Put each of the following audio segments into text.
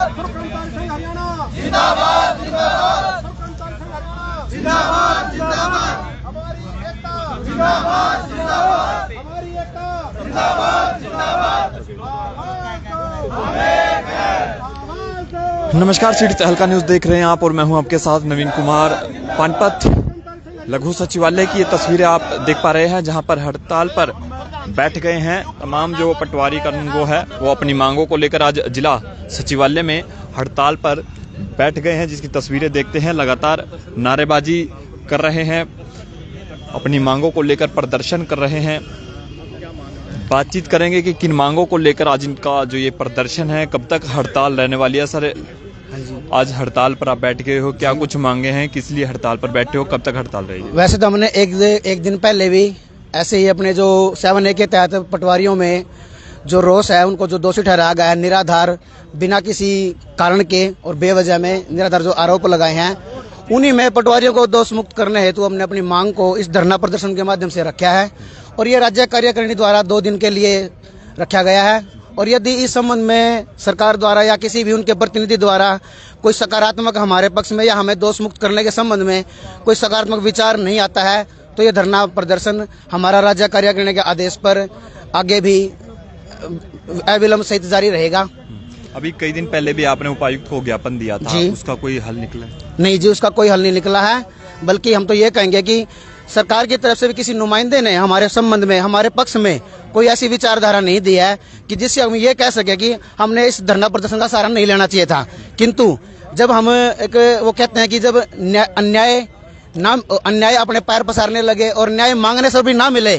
हरियाणा जिंदाबाद जिंदाबाद, जिंदाबाद जिंदाबाद, हमारी एकता जिंदाबाद जिंदाबाद, हमारी एकता जिंदाबाद जिंदाबाद। नमस्कार, सिटी तहलका न्यूज देख रहे हैं आप और मैं हूं आपके साथ नवीन कुमार। पानीपत लघु सचिवालय की ये तस्वीरें आप देख पा रहे हैं, जहां पर हड़ताल पर बैठ गए हैं तमाम जो पटवारी कानून वो है, वो अपनी मांगों को लेकर आज जिला सचिवालय में हड़ताल पर बैठ गए हैं, जिसकी तस्वीरें देखते हैं। लगातार नारेबाजी कर रहे हैं, अपनी मांगों को लेकर प्रदर्शन कर रहे हैं। बातचीत करेंगे कि किन मांगों को लेकर आज इनका जो ये प्रदर्शन है, कब तक हड़ताल रहने वाली है। सर, आज हड़ताल पर आप बैठ गए हो, क्या कुछ मांगे हैं, किस लिए हड़ताल पर बैठे हो, कब तक हड़ताल रहेगी? वैसे तो हमने एक दिन पहले भी ऐसे ही अपने जो 7A के तहत पटवारियों में जो रोष है उनको जो दोषी ठहराया गया है, निराधार बिना किसी कारण के और बेवजह में निराधार जो आरोप लगाए हैं, उन्हीं में पटवारियों को दोष मुक्त करने हेतु हमने अपनी मांग को इस धरना प्रदर्शन के माध्यम से रखा है। और ये राज्य कार्यकारिणी द्वारा 2 दिन के लिए रखा गया है। और यदि इस संबंध में सरकार द्वारा या किसी भी उनके प्रतिनिधि द्वारा कोई सकारात्मक हमारे पक्ष में या हमें दोष मुक्त करने के संबंध में कोई सकारात्मक विचार नहीं आता है, तो ये धरना प्रदर्शन हमारा राज्य कार्यकारिणी के आदेश पर आगे भी अविलंब सहित जारी रहेगा। अभी कई दिन पहले भी आपने उपायुक्त को ज्ञापन दिया था, उसका कोई हल निकला? नहीं जी, उसका कोई हल नहीं निकला है। बल्कि हम तो ये कहेंगे कि सरकार की तरफ से भी किसी नुमाइंदे ने हमारे संबंध में, हमारे पक्ष में कोई ऐसी विचारधारा नहीं दी है कि जिससे हम ये कह सके कि हमने इस धरना प्रदर्शन का सहारा नहीं लेना चाहिए था। किंतु जब हम वो कहते हैं कि जब अन्याय अपने पैर पसारने लगे और न्याय मांगने से भी ना मिले,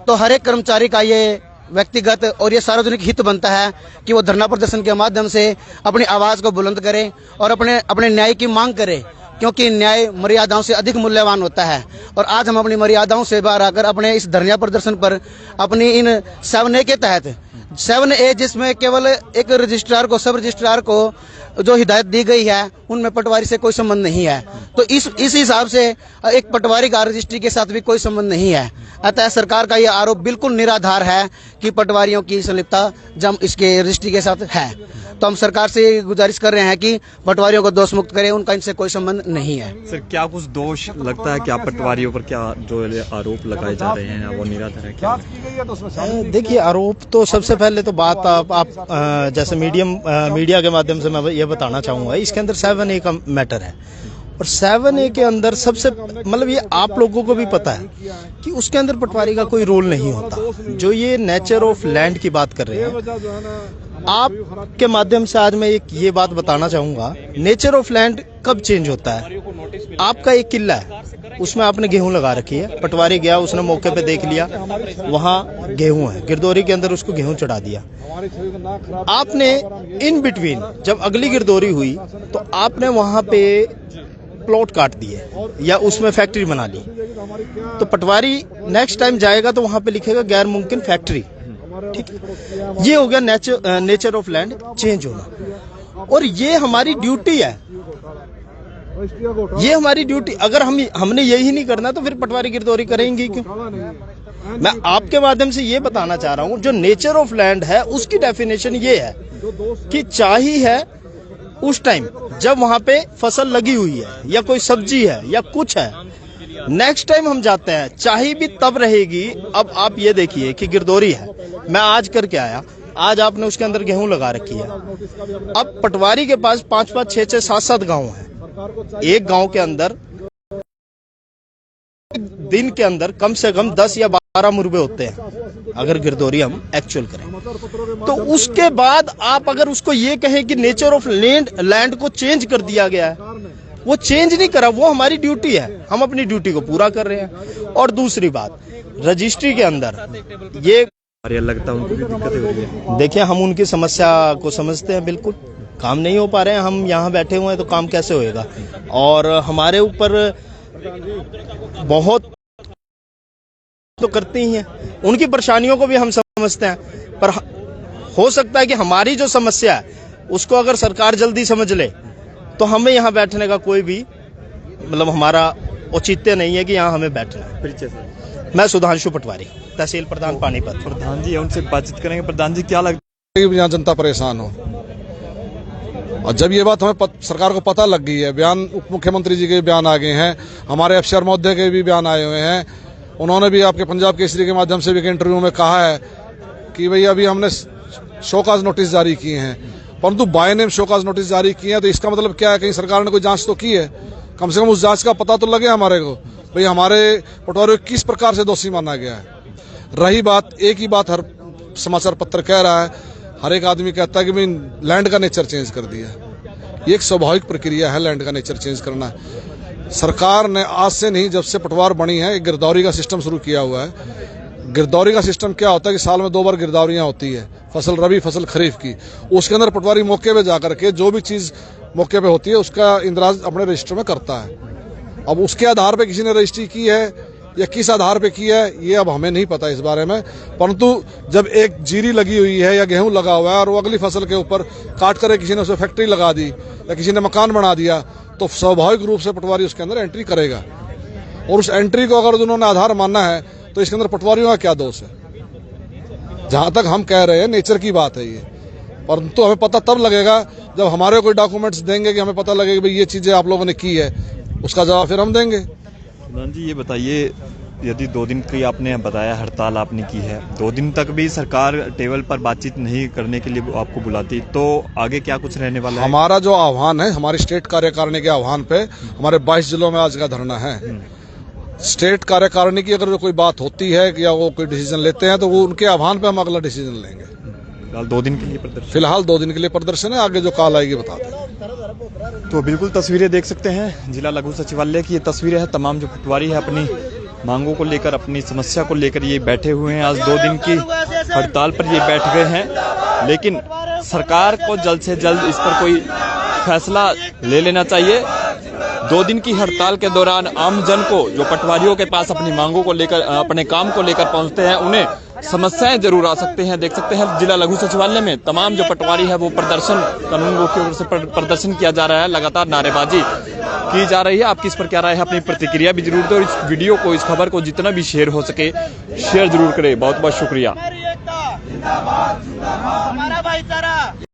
तो हर एक कर्मचारी का ये व्यक्तिगत और ये सार्वजनिक हित बनता है कि वो धरना प्रदर्शन के माध्यम से अपनी आवाज को बुलंद करे और अपने न्याय की मांग करे, क्योंकि न्याय मर्यादाओं से अधिक मूल्यवान होता है। और आज हम अपनी मर्यादाओं से बाहर आकर अपने इस धरना प्रदर्शन पर अपनी इन 7A के तहत 7A, जिसमें केवल एक रजिस्ट्रार को, सब रजिस्ट्रार को जो हिदायत दी गई है, उनमें पटवारी से कोई संबंध नहीं है। तो इस हिसाब से एक पटवारी का रजिस्ट्री के साथ भी कोई संबंध नहीं है। अतः सरकार का यह आरोप बिल्कुल निराधार है कि पटवारियों की संलिप्तता जब इसके रजिस्ट्री के साथ है। तो हम सरकार से गुजारिश कर रहे हैं कि पटवारियों को दोष मुक्त करें, उनका इनसे कोई संबंध नहीं है। सर, क्या कुछ दोष लगता है कि आप पटवारियों पर क्या जो आरोप लगाए जा रहे हैं वो निराधार है क्या? देखिए, आरोप तो सबसे पहले तो बात आप जैसे मीडिया के माध्यम से मैं ये बताना चाहूंगा, इसके अंदर 7A का मैटर है। और 7A के अंदर सबसे मतलब ये आप लोगों को भी पता है कि उसके अंदर पटवारी का कोई रोल नहीं होता। जो ये नेचर ऑफ लैंड की बात कर रहे हैं, आपके माध्यम से आज मैं ये बात बताना चाहूंगा, नेचर ऑफ लैंड कब चेंज होता है? आपका एक किला है, उसमें आपने गेहूं लगा रखी है, पटवारी गया, उसने मौके पे देख लिया वहां गेहूं है, गिरदौरी के अंदर उसको गेहूं चढ़ा दिया। आपने इन बिटवीन जब अगली गिरदौरी हुई तो आपने वहां पे प्लॉट काट दिए या उसमें फैक्ट्री बना ली, तो पटवारी नेक्स्ट टाइम जाएगा तो वहां पे लिखेगा गैर मुमकिन फैक्ट्री। ठीक है, ये हो गया नेचर ऑफ लैंड चेंज होना। और ये हमारी ड्यूटी है, ये हमारी ड्यूटी। अगर हमने यही नहीं करना तो फिर पटवारी गिरदौरी करेंगे क्यों? मैं आपके माध्यम से ये बताना चाह रहा हूं, जो नेचर ऑफ लैंड है उसकी डेफिनेशन ये है कि चाहिए है उस टाइम जब वहां पे फसल लगी हुई है या कोई सब्जी है या कुछ है, नेक्स्ट टाइम हम जाते हैं चाहे भी तब रहेगी। अब आप ये देखिए कि गिरदौरी है, मैं आज करके आया, आज आपने उसके अंदर गेहूं लगा रखी है। अब पटवारी के पास 5-5, 6-6, 7-7 गांव हैं। एक गांव के अंदर दिन के अंदर कम से कम 10 या 12 मुर्गे होते हैं, अगर गिरदौरी हम एक्चुअल करें। तो उसके बाद आप अगर उसको ये कहें कि नेचर ऑफ लैंड को चेंज कर दिया गया है, वो चेंज नहीं करा, वो हमारी ड्यूटी है, हम अपनी ड्यूटी को पूरा कर रहे हैं। और दूसरी बात, रजिस्ट्री के अंदर ये लगता है उनको भी दिक्कतें हो रही है। देखिए, हम उनकी समस्या को समझते हैं, बिल्कुल काम नहीं हो पा रहे हैं, हम यहाँ बैठे हुए हैं तो काम कैसे होएगा? और हमारे ऊपर बहुत तो करती ही हैं, उनकी परेशानियों को भी हम समझते हैं, पर हो सकता है कि हमारी जो समस्या है उसको अगर सरकार जल्दी समझ ले तो हमें यहाँ बैठने का कोई भी मतलब हमारा औचित्य नहीं है कि यहाँ हमें बैठना है। मैं सुधांशु पटवारी, तहसील प्रधान पानीपत। प्रधान जी, उनसे बातचीत करेंगे। प्रधान जी, क्या लगता है कि यहाँ जनता परेशान हो? और जब ये बात हमें सरकार को पता लग गई है, बयान उप मुख्यमंत्री जी के बयान आ गए हैं, हमारे अफसर महोदय के भी बयान आए हुए हैं, उन्होंने भी आपके पंजाब केसरी के माध्यम से भी एक इंटरव्यू में कहा है कि भाई अभी हमने शोकाज नोटिस जारी किए हैं, परंतु बाय नेम शोकाज नोटिस जारी किए हैं तो इसका मतलब क्या है, कहीं सरकार ने कोई जांच तो की है, कम से कम उस जांच का पता तो लगे हमारे को, भाई हमारे पटवारियों को किस प्रकार से दोषी माना गया है। रही बात, एक ही बात हर समाचार पत्र कह रहा है, हर एक आदमी कहता है कि भाई लैंड का नेचर चेंज कर दिया। ये एक स्वाभाविक प्रक्रिया है लैंड का नेचर चेंज करना। सरकार ने आज से नहीं, जब से पटवार बनी है, एक गिरदौरी का सिस्टम शुरू किया हुआ है। गिरदौरी का सिस्टम क्या होता है कि साल में 2 बार गिरदौरियां होती है, फसल रबी फसल खरीफ की। उसके अंदर पटवारी मौके पे जाकर के जो भी चीज मौके पे होती है उसका इंदराज अपने रजिस्टर में करता है। अब उसके आधार पे किसी ने रजिस्ट्री की है या किस आधार पे की है ये अब हमें नहीं पता इस बारे में, परंतु जब एक जीरी लगी हुई है या गेहूं लगा हुआ है और वो अगली फसल के ऊपर काट कर किसी ने उसमें फैक्ट्री लगा दी या किसी ने मकान बना दिया तो स्वाभाविक रूप से पटवारी उसके अंदर एंट्री करेगा। और उस एंट्री को अगर उन्होंने आधार मानना है तो इसके अंदर पटवारियों का क्या दोष है। जहां तक हम कह रहे हैं नेचर की बात है ये, परंतु हमें पता तब लगेगा जब हमारे कोई डॉक्यूमेंट्स देंगे कि हमें पता लगेगा कि भाई ये चीजें आप लोगों ने की है, उसका जवाब फिर हम देंगे। प्रधान जी ये बताइए, यदि 2 दिन की आपने बताया हड़ताल आपने की है, 2 दिन तक भी सरकार टेबल पर बातचीत नहीं करने के लिए आपको बुलाती तो आगे क्या कुछ रहने वाला है? हमारा जो आह्वान है, हमारी स्टेट कार्यकारिणी के आह्वान पे हमारे 22 जिलों में आज का धरना है। स्टेट कार्यकारिणी की अगर कोई बात होती है या वो कोई डिसीजन लेते हैं तो वो उनके आह्वान पे हम अगला डिसीजन लेंगे। फिलहाल 2 दिन के लिए प्रदर्शन, फिलहाल 2 दिन के लिए प्रदर्शन है, आगे जो काल आएगी बता दें। तो बिल्कुल तस्वीरें देख सकते हैं जिला लघु सचिवालय की ये तस्वीरें हैं। तमाम जो पटवारी है अपनी मांगों को लेकर, अपनी समस्या को लेकर ये बैठे हुए हैं। आज 2 दिन की हड़ताल पर ये बैठ गए हैं, लेकिन सरकार को जल्द से जल्द इस पर कोई फैसला ले लेना चाहिए। 2 दिन की हड़ताल के दौरान आम जन को, जो पटवारियों के पास अपनी मांगों को लेकर, अपने काम को लेकर पहुंचते हैं, उन्हें समस्याएं जरूर आ सकते हैं। देख सकते हैं जिला लघु सचिवालय में तमाम जो पटवारी है वो प्रदर्शन, कानून की ओर से प्रदर्शन किया जा रहा है, लगातार नारेबाजी की जा रही है। आपकी इस पर क्या राय है, अपनी प्रतिक्रिया भी जरूर दें और इस वीडियो को, इस खबर को जितना भी शेयर हो सके शेयर जरूर करें। बहुत बहुत शुक्रिया। हमारा भाईचारा।